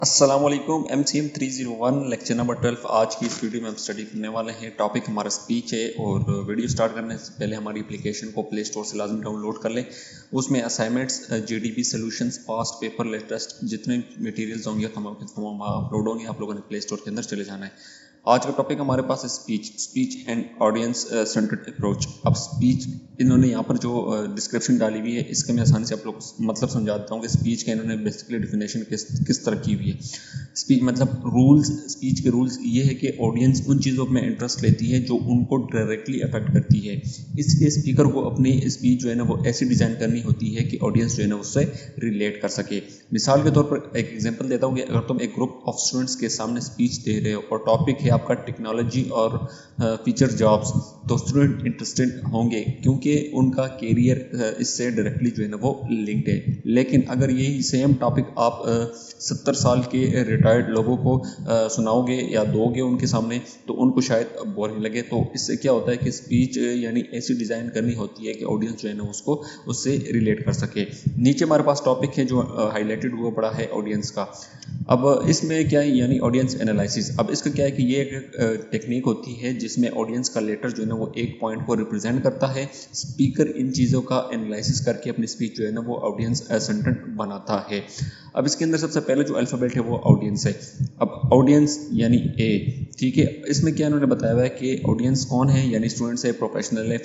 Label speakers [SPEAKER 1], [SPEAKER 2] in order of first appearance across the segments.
[SPEAKER 1] السلام علیکم MCM 301 lecture number 12 آج کی اس ویڈیو میں ہم اسٹڈی کرنے والے ہیں. ٹاپک ہمارا اسپیچ ہے اور ویڈیو سٹارٹ کرنے سے پہلے ہماری اپلیکیشن کو پلے اسٹور سے لازم ڈاؤن لوڈ کر لیں. اس میں assignments GDP solutions past paper latest جتنے میٹیریلز ہوں گے تمام اپلوڈ ہوں گے. آپ لوگوں نے پلے اسٹور کے اندر چلے جانا ہے. آج کا ٹاپک ہمارے پاس ہے speech and audience centred approach. اب اسپیچ انہوں نے یہاں پر جو ڈسکرپشن ڈالی ہوئی ہے اس کے میں آسانی سے آپ لوگ مطلب سمجھا دیتا ہوں کہ اسپیچ کا انہوں نے بیسکلی ڈیفینیشن کس طرح کی ہوئی ہے. اسپیچ مطلب رولز، اسپیچ کے رولز یہ ہے کہ آڈینس ان چیزوں میں انٹرسٹ لیتی ہے جو ان کو ڈائریکٹلی افیکٹ کرتی ہے. اس لیے اسپیکر کو اپنی اسپیچ جو ہے نا وہ ایسی ڈیزائن کرنی ہوتی ہے کہ آڈینس جو ہے نا اس سے ریلیٹ کر سکے. مثال کے طور پر ایک ایگزامپل دیتا ہوں کہ اگر تم ایک گروپ آف اسٹوڈنٹس کے سامنے اسپیچ دے رہے ہو اور ٹاپک ہے آپ کا ٹیکنالوجی اور فیچر جابس، تو اسٹوڈنٹ انٹرسٹڈ ہوں گے کیونکہ ان کا کیریئر اس سے ڈائریکٹلی جو ہے نا وہ لنکڈ ہے. لیکن اگر یہی سیم ٹاپک آپ 70 سال کے ریٹائرڈ لوگوں کو سناؤ گے یا دو گے ان کے سامنے تو ان کو شاید بورنگ لگے. تو اس سے کیا ہوتا ہے کہ اسپیچ یعنی ایسی ڈیزائن کرنی ہوتی ہے کہ آڈینس جو ہے نا اس سے ریلیٹ کر سکے. نیچے ہمارے پاس ٹاپک ہے جو ہائی لائٹڈ ہوا پڑا ہے آڈینس کا. اب اس میں کیا ہے یعنی آڈینس انالائسس. اب اس کا کیا ہے کہ یہ ایک ٹیکنیک ہوتی ہے جس میں آڈینس کا لیٹر جو ہے نا وہ ایک پوائنٹ کو ریپرزینٹ کرتا ہے. اسپیکر ان چیزوں کا انالائسس کر کے اپنی اسپیچ جو ہے نا وہ آڈینس سینٹرڈ بناتا ہے. اب اس کے اندر سب سے پہلے جو الفابیٹ ہے وہ آڈینس ہے. اب آڈینس یعنی اے، ٹھیک ہے. اس میں کیا انہوں نے بتایا ہوا ہے کہ آڈینس کون ہے، یعنی اسٹوڈنٹس ہے، پروفیشنل ہے،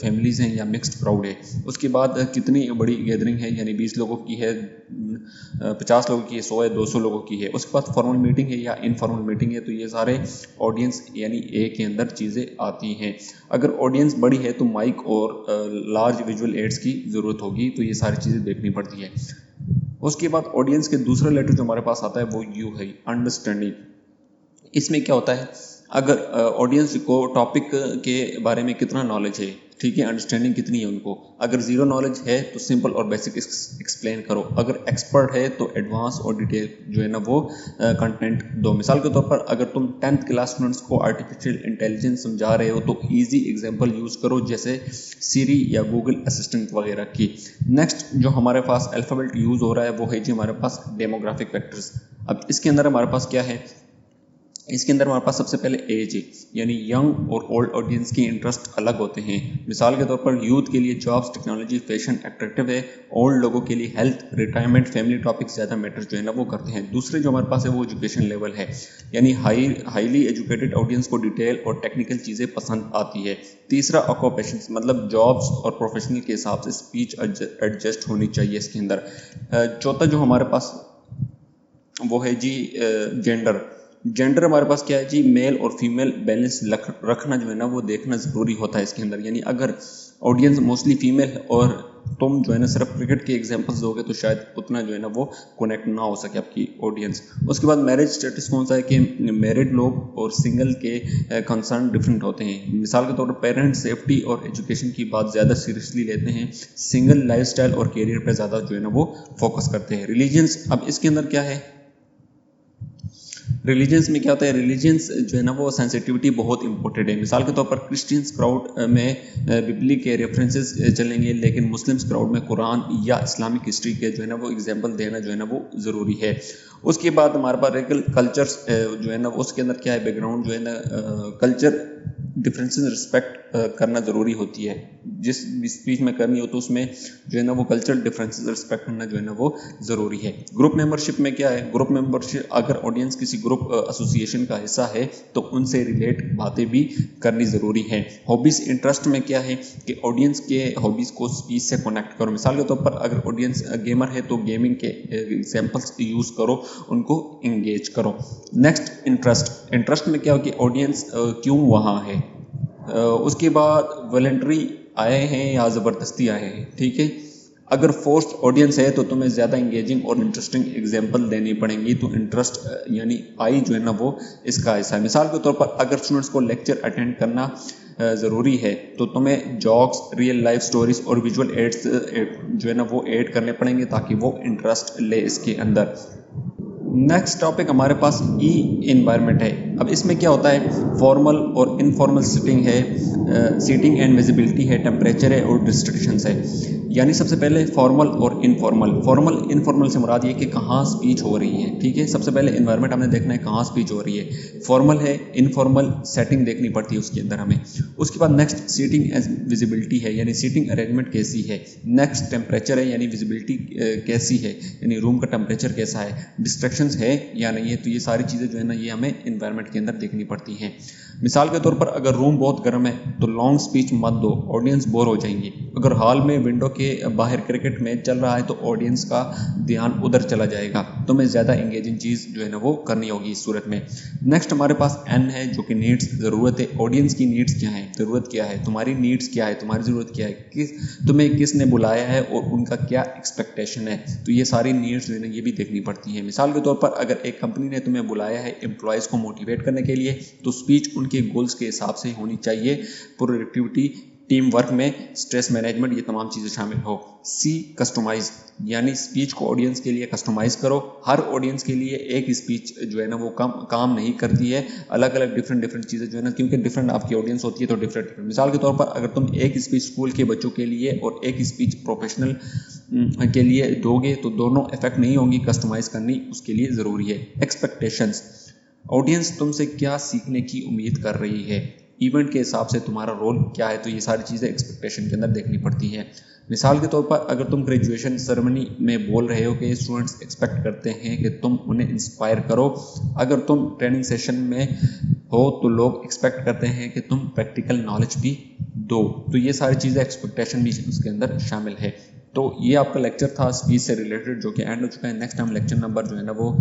[SPEAKER 1] فیملیز ہیں یا مکسڈ کراؤڈ ہے. اس کے بعد کتنی بڑی گیدرنگ ہے، یعنی 20 لوگوں کی ہے، 50 لوگوں کی ہے، 100 ہے، 200 لوگوں کی ہے. اس کے بعد فارمل میٹنگ ہے یا انفارمل میٹنگ ہے. تو یہ سارے آڈینس یعنی اے کے اندر چیزیں آتی ہیں. اگر آڈینس بڑی ہے تو مائک اور لارج ویژول ایڈس کی ضرورت ہوگی. تو یہ ساری چیزیں دیکھنی پڑتی ہے. اس کے بعد آڈینس کے دوسرا لیٹر جو ہمارے پاس آتا ہے وہ یو ہے، انڈرسٹینڈنگ. اس میں کیا ہوتا ہے، اگر آڈینس کو ٹاپک کے بارے میں کتنا نالج ہے، ٹھیک ہے، انڈرسٹینڈنگ کتنی ہے ان کو. اگر زیرو نالج ہے تو سمپل اور بیسک ایکسپلین کرو. اگر ایکسپرٹ ہے تو ایڈوانس اور ڈیٹیل جو ہے نا وہ کنٹینٹ دو. مثال کے طور پر اگر تم 10th کلاس اسٹوڈنٹس کو آرٹیفیشیل انٹیلیجنس سمجھا رہے ہو تو ایزی ایگزامپل یوز کرو جیسے سیری یا گوگل اسسٹنٹ وغیرہ کی. نیکسٹ جو ہمارے پاس الفابیٹ یوز ہو رہا ہے وہ ہے جی ہمارے پاس ڈیموگرافک فیکٹرز. اب اس کے اندر ہمارے پاس کیا ہے، اس کے اندر ہمارے پاس سب سے پہلے ایج ہے، یعنی ینگ اور اولڈ آڈینس کی انٹرسٹ الگ ہوتے ہیں. مثال کے طور پر یوتھ کے لیے جابس، ٹیکنالوجی، فیشن اٹریکٹیو ہے. اولڈ لوگوں کے لیے ہیلتھ، ریٹائرمنٹ، فیملی ٹاپک زیادہ میٹر جو ہے نا وہ کرتے ہیں. دوسرے جو ہمارے پاس ہے وہ ایجوکیشن لیول ہے، یعنی ہائیلی ایجوکیٹڈ آڈینس کو ڈیٹیل اور ٹیکنیکل چیزیں پسند آتی ہے. تیسرا آکوپیشنز، مطلب جابس اور پروفیشنل کے حساب سے اسپیچ ایڈجسٹ ہونی چاہیے اس کے اندر. چوتھا جو ہمارے پاس وہ ہے جی جینڈر ہمارے پاس کیا ہے جی، میل اور فیمیل بیلنس رکھنا جو ہے نا وہ دیکھنا ضروری ہوتا ہے اس کے اندر. یعنی اگر آڈینس موسٹلی فیمیل ہے اور تم جو ہے نا صرف کرکٹ کے ایگزامپلس دو گے تو شاید اتنا جو ہے نا وہ کونیکٹ نہ ہو سکے آپ کی آڈینس. اس کے بعد میرج اسٹیٹس کون سا ہے کہ میرڈ لوگ اور سنگل کے کنسرن ڈفرینٹ ہوتے ہیں. مثال کے طور پر پیرنٹ سیفٹی اور ایجوکیشن کی بات زیادہ سیریسلی لیتے ہیں، سنگل لائف سٹائل اور کیریئر پہ زیادہ جو ہے نا وہ فوکس کرتے ہیں. ریلیجنس، اب اس کے اندر کیا ہے، ریلیجنس میں کیا ہوتا ہے، ریلیجنس جو ہے نا وہ سینسٹیوٹی بہت امپورٹنٹ ہے. مثال کے طور پر کرسچنس کراؤڈ میں ببلی کے ریفرنسز چلیں گے، لیکن مسلمس کراؤڈ میں قرآن یا اسلامک ہسٹری کے جو ہے نا وہ ایگزامپل دینا جو ہے نا وہ ضروری ہے. اس کے بعد ہمارے پاس کلچرس جو ہے نا اس کے اندر کیا ہے، بیک گراؤنڈ جو ہے نا کلچر ڈفرینسز رسپیکٹ کرنا ضروری ہوتی ہے. جس بھی اسپیچ میں کرنی ہو تو اس میں جو ہے نا وہ کلچر ڈفرینسز رسپیکٹ کرنا جو ہے نا وہ ضروری ہے. گروپ ممبرشپ میں کیا ہے، گروپ ممبرشپ اگر آڈینس کسی گروپ ایسوسیشن کا حصہ ہے تو ان سے ریلیٹ باتیں بھی کرنی ضروری ہیں. ہابیز، انٹرسٹ میں کیا ہے کہ آڈینس کے ہابیز کو اسپیچ سے کنیکٹ کرو. مثال کے طور پر اگر آڈینس گیمر ہے تو گیمنگ کے ایگزامپلس یوز کرو، ان کو انگیج کرو. نیکسٹ انٹرسٹ میں کیا ہو کہ آڈینس کیوں وہاں ہے. اس کے بعد والنٹری آئے ہیں یا زبردستی آئے ہیں، ٹھیک ہے. اگر فورسڈ آڈینس ہے تو تمہیں زیادہ انگیجنگ اور انٹرسٹنگ ایگزامپل دینی پڑیں گی. تو انٹرسٹ یعنی آئی جو ہے نا وہ اس کا حصہ ہے. مثال کے طور پر اگر اسٹوڈنٹس کو لیکچر اٹینڈ کرنا ضروری ہے تو تمہیں جوکس، ریئل لائف سٹوریز اور ویژول ایڈس جو ہے نا وہ ایڈ کرنے پڑیں گے تاکہ وہ انٹرسٹ لے اس کے اندر. نیکسٹ ٹاپک ہمارے پاس ای انوائرمنٹ ہے. اب اس میں کیا ہوتا ہے، فارمل اور انفارمل سیٹنگ ہے، سیٹنگ اینڈ ویزیبلٹی ہے، ٹیمپریچر ہے اور ریسٹرکشنس ہے. یعنی سب سے پہلے فارمل اور انفارمل. فارمل انفارمل سے مراد یہ کہ کہاں اسپیچ ہو رہی ہے. ٹھیک ہے, سب سے پہلے انوائرمنٹ ہم نے دیکھنا ہے کہاں اسپیچ ہو رہی ہے. فارمل ہے, انفارمل سیٹنگ دیکھنی پڑتی ہے اس کے اندر ہمیں. اس کے بعد نیکسٹ سیٹنگ ایز ویزیبلٹی ہے, یعنی سیٹنگ ارینجمنٹ کیسی ہے. نیکسٹ ٹیمپریچر ہے, یعنی ویزیبلٹی کیسی ہے, یعنی روم کا ٹیمپریچر کیسا ہے. ڈسٹریکشنز ہے یا نہیں ہے. تو یہ ساری چیزیں جو ہے نا یہ ہمیں انوائرمنٹ کے اندر دیکھنی پڑتی ہیں. مثال کے طور پر اگر روم بہت گرم ہے تو لانگ اسپیچ مت دو, آڈینس بور ہو جائیں گی. اگر ہال میں ونڈو کے باہر کرکٹ میچ چل رہا ہے تو آڈینس کا دھیان ادھر چلا جائے گا. تو میں زیادہ انگیجنگ چیز جو ہے نا وہ کرنی ہوگی اس صورت میں. نیکسٹ ہمارے پاس این ہے جو کہ نیڈس, ضرورت ہے. آڈینس کی نیڈس کیا ہے, ضرورت کیا ہے, تمہاری نیڈس کیا ہے, تمہاری ضرورت کیا ہے, تمہیں کس نے بلایا ہے اور ان کا کیا ایکسپیکٹیشن ہے. تو یہ ساری نیڈس جو ہے نا یہ بھی دیکھنی پڑتی ہیں. مثال کے طور پر اگر ایک کمپنی نے تمہیں بلایا ہے امپلائیز کو موٹیویٹ کرنے کے لیے تو اسپیچ ان کے گولز کے حساب سے ہونی چاہیے. پروڈکٹیوٹی, ٹیم ورک میں اسٹریس مینجمنٹ, یہ تمام چیزیں شامل ہو. سی کسٹمائز, یعنی اسپیچ کو آڈینس کے لیے کسٹمائز کرو. ہر آڈینس کے لیے ایک اسپیچ جو ہے نا وہ کام نہیں کرتی ہے. الگ الگ ڈفرینٹ چیزیں جو ہے نا, کیونکہ ڈفرینٹ آپ کی آڈینس ہوتی ہے تو ڈفرینٹ. مثال کے طور پر اگر تم ایک اسپیچ اسکول کے بچوں کے لیے اور ایک اسپیچ پروفیشنل کے لیے دو گے تو دونوں افیکٹ نہیں ہوں گی. کسٹمائز کرنی اس کے لیے ضروری ہے. ایکسپیکٹیشنز, آڈینس تم سے کیا سیکھنے کی امید کر رہی ہے. ایونٹ کے حساب سے تمہارا رول کیا ہے. تو یہ ساری چیزیں ایکسپیکٹیشن کے اندر دیکھنی پڑتی ہیں. مثال کے طور پر اگر تم گریجویشن سرمنی میں بول رہے ہو کہ اسٹوڈنٹس ایکسپیکٹ کرتے ہیں کہ تم انہیں انسپائر کرو. اگر تم ٹریننگ سیشن میں ہو تو لوگ ایکسپیکٹ کرتے ہیں کہ تم پریکٹیکل نالج بھی دو. تو یہ ساری چیزیں ایکسپیکٹیشن بھی اس کے اندر شامل ہے. تو یہ آپ کا لیکچر تھا اسپیچ سے ریلیٹڈ جو کہ اینڈ ہو چکا ہے. نیکسٹ ہم لیکچر نمبر جو ہے نا وہ